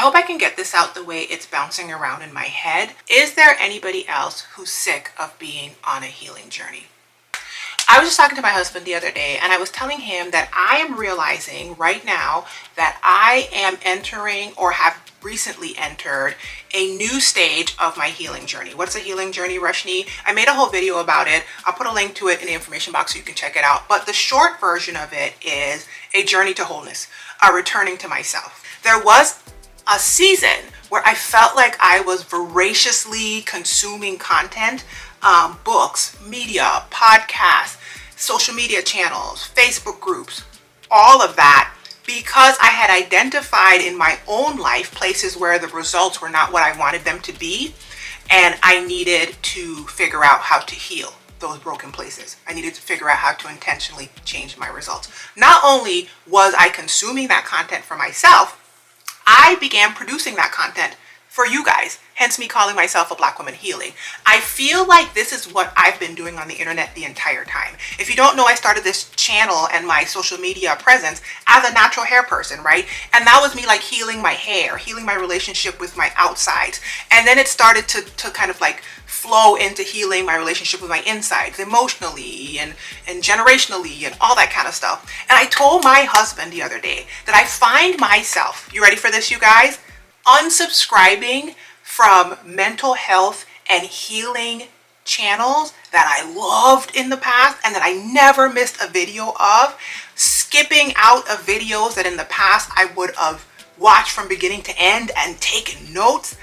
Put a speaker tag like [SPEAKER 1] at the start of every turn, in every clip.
[SPEAKER 1] hope I can get this out the way it's bouncing around in my head. Is there anybody else who's sick of being on a healing journey? I was just talking to my husband the other day, and I was telling him that I am realizing right now that I am entering, or have recently entered, a new stage of my healing journey. What's a healing journey, Roshini? I made a whole video about it. I'll put a link to it in the information box so you can check it out. But the short version of it is a journey to wholeness, a returning to myself. There was a season where I felt like I was voraciously consuming content, books, media, podcasts, social media channels, Facebook groups, all of that, because I had identified in my own life places where the results were not what I wanted them to be, and I needed to figure out how to heal those broken places. I needed to figure out how to intentionally change my results. Not only was I consuming that content for myself, I began producing that content for you guys, hence me calling myself a Black woman healing. I feel like this is what I've been doing on the internet the entire time. If you don't know, I started this channel and my social media presence as a natural hair person, right? And that was me like healing my hair, healing my relationship with my outsides. And then it started to kind of like flow into healing my relationship with my insides, emotionally and generationally and all that kind of stuff. And I told my husband the other day that I find myself, you ready for this, you guys? Unsubscribing from mental health and healing channels that I loved in the past and that I never missed a video of, skipping out of videos that in the past I would have watched from beginning to end and taken notes.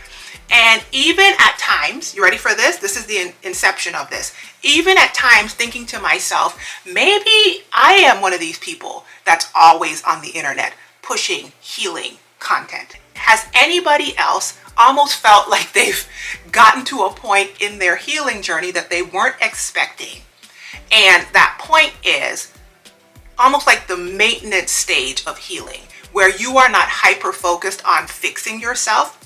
[SPEAKER 1] And even at times, you ready for this? This is the inception of this. Even at times thinking to myself, maybe I am one of these people that's always on the internet pushing healing content. Has anybody else almost felt like they've gotten to a point in their healing journey that they weren't expecting? And that point is almost like the maintenance stage of healing, where you are not hyper focused on fixing yourself.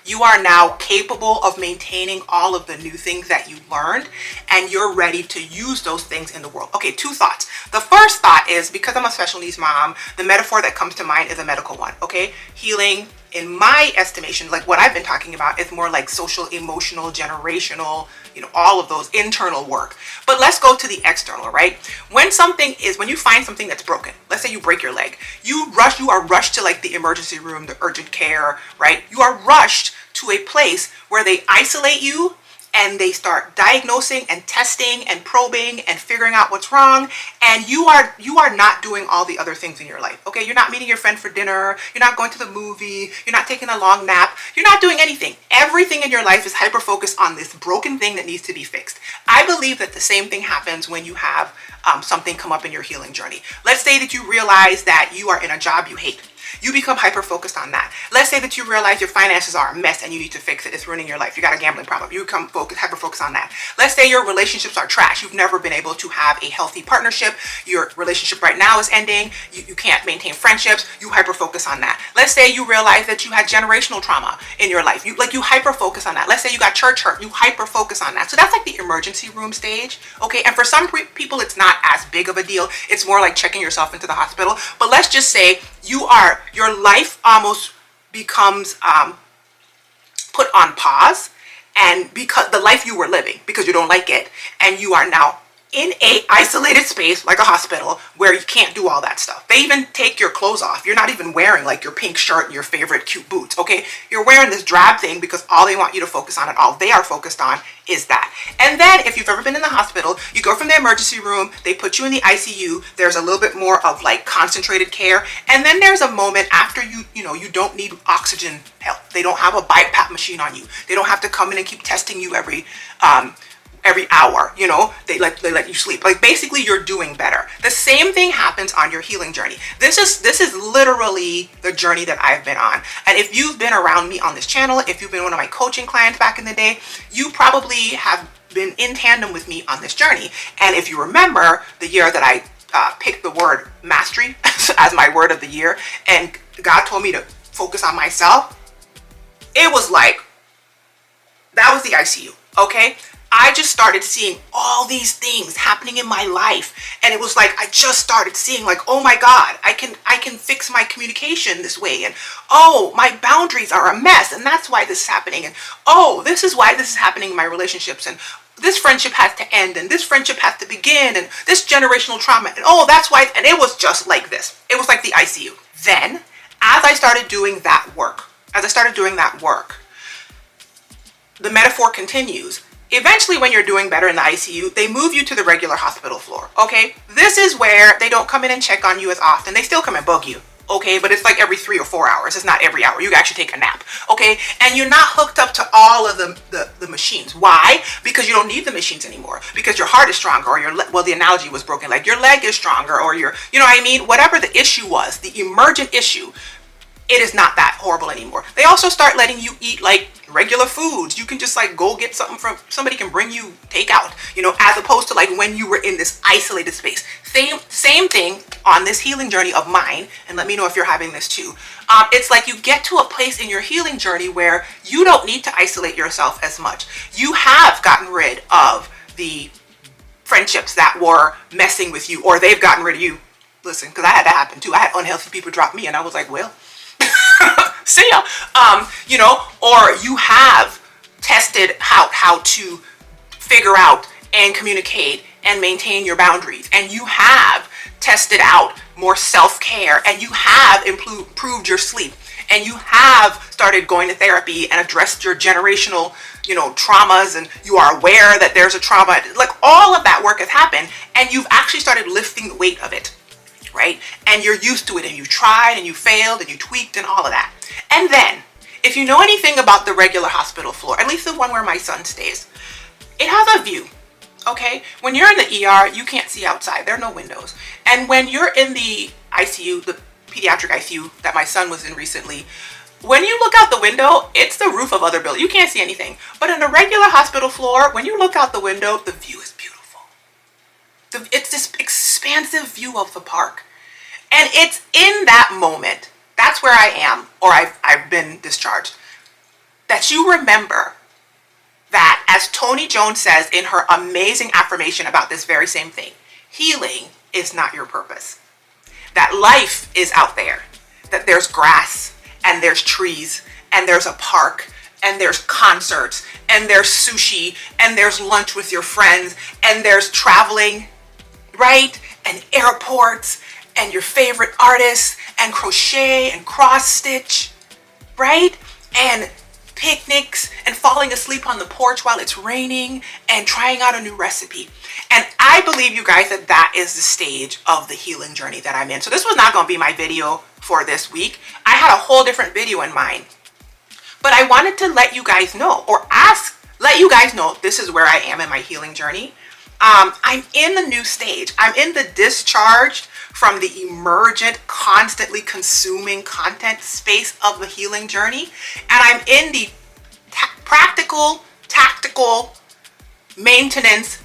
[SPEAKER 1] You are now capable of maintaining all of the new things that you learned, and you're ready to use those things in the world. Okay, two thoughts. The first thought is, because I'm a special needs mom, the metaphor that comes to mind is a medical one, okay? Healing, in my estimation, like what I've been talking about, is more like social, emotional, generational, you know, all of those internal work. But let's go to the external, right? When you find something that's broken, let's say you break your leg, you are rushed to like the emergency room, the urgent care, right? You are rushed to a place where they isolate you and they start diagnosing and testing and probing and figuring out what's wrong, and you are not doing all the other things in your life. Okay, you're not meeting your friend for dinner, you're not going to the movie, you're not taking a long nap, you're not doing anything. Everything in your life is hyper focused on this broken thing that needs to be fixed. I believe that the same thing happens when you have something come up in your healing journey. Let's say that you realize that you are in a job you hate. You become hyper focused on that. Let's say that you realize your finances are a mess and you need to fix it. It's ruining your life. You got a gambling problem. You become hyper focused on that. Let's say your relationships are trash. You've never been able to have a healthy partnership. Your relationship right now is ending. You can't maintain friendships. You hyper focus on that. Let's say you realize that you had generational trauma in your life. You hyper focus on that. Let's say you got church hurt. You hyper focus on that. So that's like the emergency room stage. Okay. And for some people, it's not as big of a deal. It's more like checking yourself into the hospital. But let's just say your life almost becomes put on pause, and because the life you were living, because you don't like it, and you are now in a isolated space like a hospital where you can't do all that stuff. They even take your clothes off. You're not even wearing like your pink shirt and your favorite cute boots, okay? You're wearing this drab thing because all they want you to focus on and all they are focused on is that. And then if you've ever been in the hospital, you go from the emergency room, they put you in the ICU, there's a little bit more of like concentrated care, and then there's a moment after you don't need oxygen help. They don't have a BiPAP machine on you. They don't have to come in and keep testing you every hour, they let you sleep. Like basically you're doing better. The same thing happens on your healing journey. This is literally the journey that I've been on. And if you've been around me on this channel, if you've been one of my coaching clients back in the day, you probably have been in tandem with me on this journey. And if you remember the year that I picked the word mastery as my word of the year, and God told me to focus on myself, it was like, that was the ICU, okay? I just started seeing all these things happening in my life. And it was like, I just started seeing like, oh my God, I can fix my communication this way. And oh, my boundaries are a mess. And that's why this is happening. And oh, this is why this is happening in my relationships. And this friendship has to end. And this friendship has to begin. And this generational trauma. And oh, that's why. And it was just like this. It was like the ICU. Then, as I started doing that work, the metaphor continues. Eventually, when you're doing better in the ICU, they move you to the regular hospital floor, okay? This is where they don't come in and check on you as often. They still come and bug you, okay? But it's like every 3 or 4 hours. It's not every hour. You can actually take a nap, okay? And you're not hooked up to all of the machines. Why? Because you don't need the machines anymore. Because your heart is stronger, or well, the analogy was broken. Like your leg is stronger, or you know what I mean? Whatever the issue was, the emergent issue, it is not that horrible anymore. They also start letting you eat like regular foods. You can just like go get something from, somebody can bring you takeout, you know, as opposed to like when you were in this isolated space. Same thing on this healing journey of mine. And let me know if you're having this too. It's like you get to a place in your healing journey where you don't need to isolate yourself as much. You have gotten rid of the friendships that were messing with you, or they've gotten rid of you. Listen, because I had that happen too. I had unhealthy people drop me and I was like, well, see ya. You know, or you have tested how to figure out and communicate and maintain your boundaries, and you have tested out more self-care, and you have improved your sleep, and you have started going to therapy and addressed your generational, you know, traumas, and you are aware that there's a trauma. Like all of that work has happened, and you've actually started lifting the weight of it. Right? And you're used to it, and you tried and you failed and you tweaked and all of that. And then, if you know anything about the regular hospital floor, at least the one where my son stays, it has a view, okay? When you're in the ER, you can't see outside. There are no windows. And when you're in the ICU, the pediatric ICU that my son was in recently, when you look out the window, it's the roof of other buildings. You can't see anything. But in a regular hospital floor, when you look out the window, the view is beautiful. It's this expansive view of the park. And it's in that moment, that's where I am, or I've been discharged, that you remember that, as Toni Jones says in her amazing affirmation about this very same thing, healing is not your purpose. That life is out there, that there's grass, and there's trees, and there's a park, and there's concerts, and there's sushi, and there's lunch with your friends, and there's traveling, right? And airports, and your favorite artists, and crochet and cross stitch, right? And picnics, and falling asleep on the porch while it's raining, and trying out a new recipe. And I believe, you guys, that that is the stage of the healing journey that I'm in. So this was not going to be my video for this week. I had a whole different video in mind. But I wanted to let you guys know, or let you guys know this is where I am in my healing journey. I'm in the new stage. I'm in the discharged from the emergent, constantly consuming content space of the healing journey. And I'm in the practical, tactical, maintenance,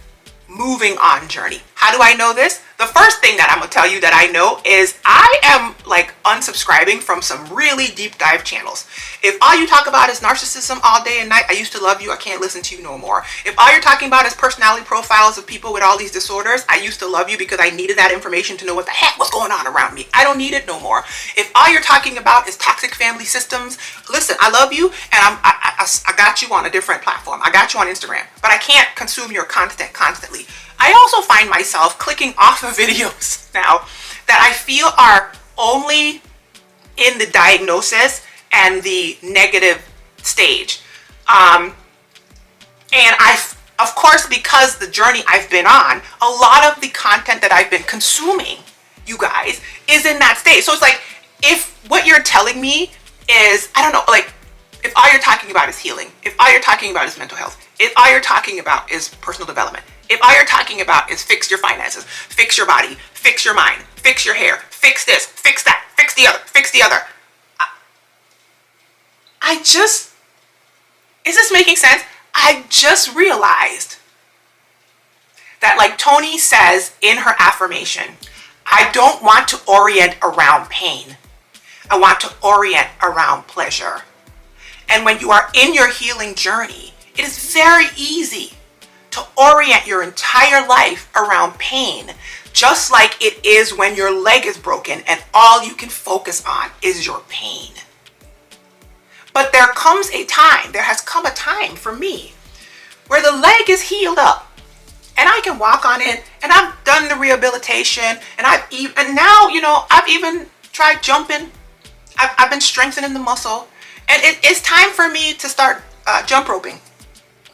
[SPEAKER 1] moving on journey. How do I know this? The first thing that I'm gonna tell you that I know is I am like unsubscribing from some really deep dive channels. If all you talk about is narcissism all day and night, I used to love you, I can't listen to you no more. If all you're talking about is personality profiles of people with all these disorders, I used to love you because I needed that information to know what the heck was going on around me. I don't need it no more. If all you're talking about is toxic family systems, listen, I love you, and I got you on a different platform. I got you on Instagram, but I can't consume your content constantly. I also find myself clicking off of videos now that I feel are only in the diagnosis and the negative stage. And of course, because the journey I've been on, a lot of the content that I've been consuming, you guys, is in that stage. So it's like, if what you're telling me is, I don't know, like, if all you're talking about is healing, if all you're talking about is mental health, if all you're talking about is personal development, if all you're talking about is fix your finances, fix your body, fix your mind, fix your hair, fix this, fix that, fix the other. Is this making sense? I just realized that, like Toni says in her affirmation, I don't want to orient around pain. I want to orient around pleasure. And when you are in your healing journey, it is very easy to orient your entire life around pain, just like it is when your leg is broken and all you can focus on is your pain. But there has come a time for me where the leg is healed up and I can walk on it, and I've done the rehabilitation, and now, I've even tried jumping. I've been strengthening the muscle, and it's time for me to start jump roping,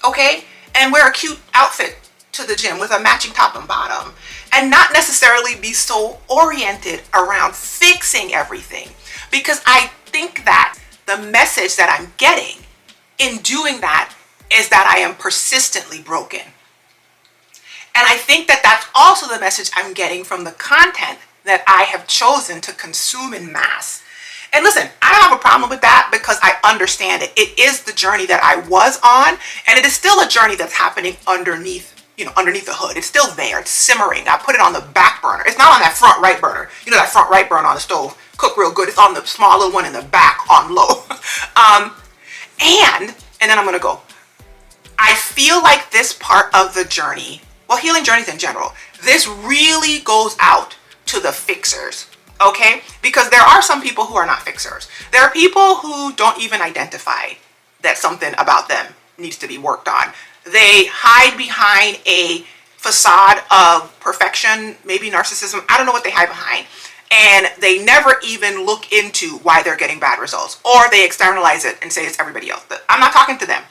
[SPEAKER 1] okay? And wear a cute outfit to the gym with a matching top and bottom, and not necessarily be so oriented around fixing everything, because I think that the message that I'm getting in doing that is that I am persistently broken. And I think that that's also the message I'm getting from the content that I have chosen to consume in mass. And listen, I don't have a problem with that because I understand it. It is the journey that I was on, and it is still a journey that's happening underneath the hood. It's still there. It's simmering. I put it on the back burner. It's not on that front right burner. You know that front right burner on the stove. Cook real good. It's on the small little one in the back on low. And then I'm going to go. I feel like this part of the journey, well, healing journeys in general, this really goes out to the fixers, okay? Because there are some people who are not fixers. There are people who don't even identify that something about them needs to be worked on. They hide behind a facade of perfection, maybe narcissism. I don't know what they hide behind. And they never even look into why they're getting bad results, or they externalize it and say it's everybody else. I'm not talking to them.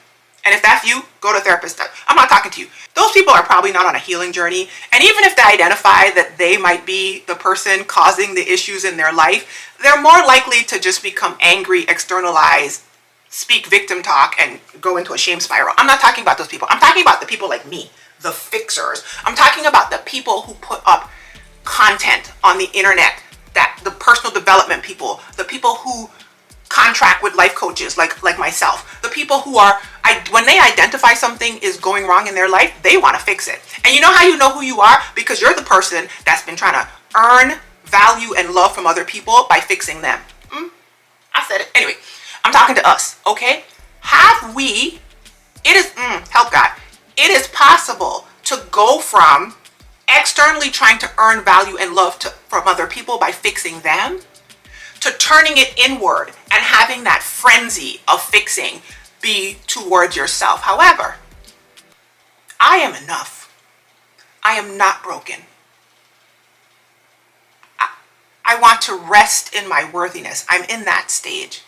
[SPEAKER 1] And if that's you, go to a therapist. I'm not talking to you. Those people are probably not on a healing journey. And even if they identify that they might be the person causing the issues in their life, they're more likely to just become angry, externalize, speak victim talk, and go into a shame spiral. I'm not talking about those people. I'm talking about the people like me, the fixers. I'm talking about the people who put up content on the internet, that the personal development people, the people who contract with life coaches like myself, the people who are, when they identify something is going wrong in their life, they want to fix it. And you know how you know who you are? Because you're the person that's been trying to earn value and love from other people by fixing them. I said it. Anyway, I'm talking to us, okay? Help God, it is possible to go from externally trying to earn value and love from other people by fixing them, to turning it inward and having that frenzy of fixing be towards yourself. However, I am enough. I am not broken. I want to rest in my worthiness. I'm in that stage.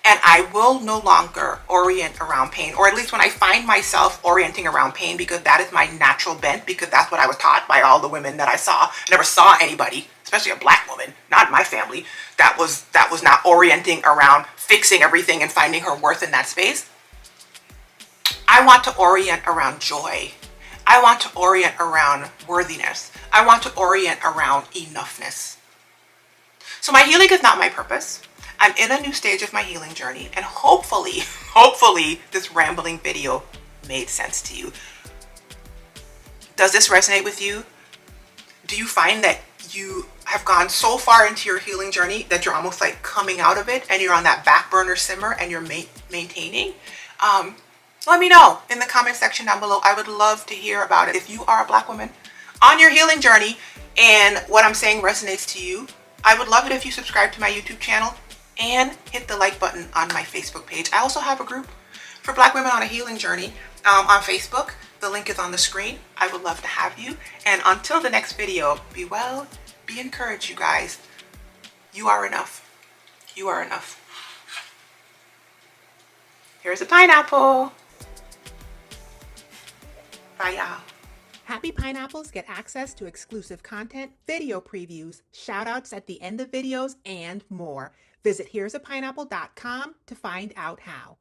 [SPEAKER 1] And I will no longer orient around pain, or at least when I find myself orienting around pain, because that is my natural bent, because that's what I was taught by all the women that I saw. I never saw anybody, especially a black woman, not in my family, that was not orienting around fixing everything and finding her worth in that space. I want to orient around joy. I want to orient around worthiness. I want to orient around enoughness. So my healing is not my purpose. I'm in a new stage of my healing journey, and hopefully this rambling video made sense to you. Does this resonate with you? Do you find that you have gone so far into your healing journey that you're almost like coming out of it and you're on that back burner simmer and you're maintaining? Let me know in the comment section down below. I would love to hear about it. If you are a black woman on your healing journey and what I'm saying resonates to you, I would love it if you subscribe to my YouTube channel and hit the like button on my Facebook page. I also have a group for black women on a healing journey on Facebook. The link is on the screen. I would love to have you. And until the next video, be well, be encouraged, you guys. You are enough. You are enough. Here's a pineapple. Bye, y'all. Happy Pineapples get access to exclusive content, video previews, shout-outs at the end of videos, and more. Visit here'sapineapple.com to find out how.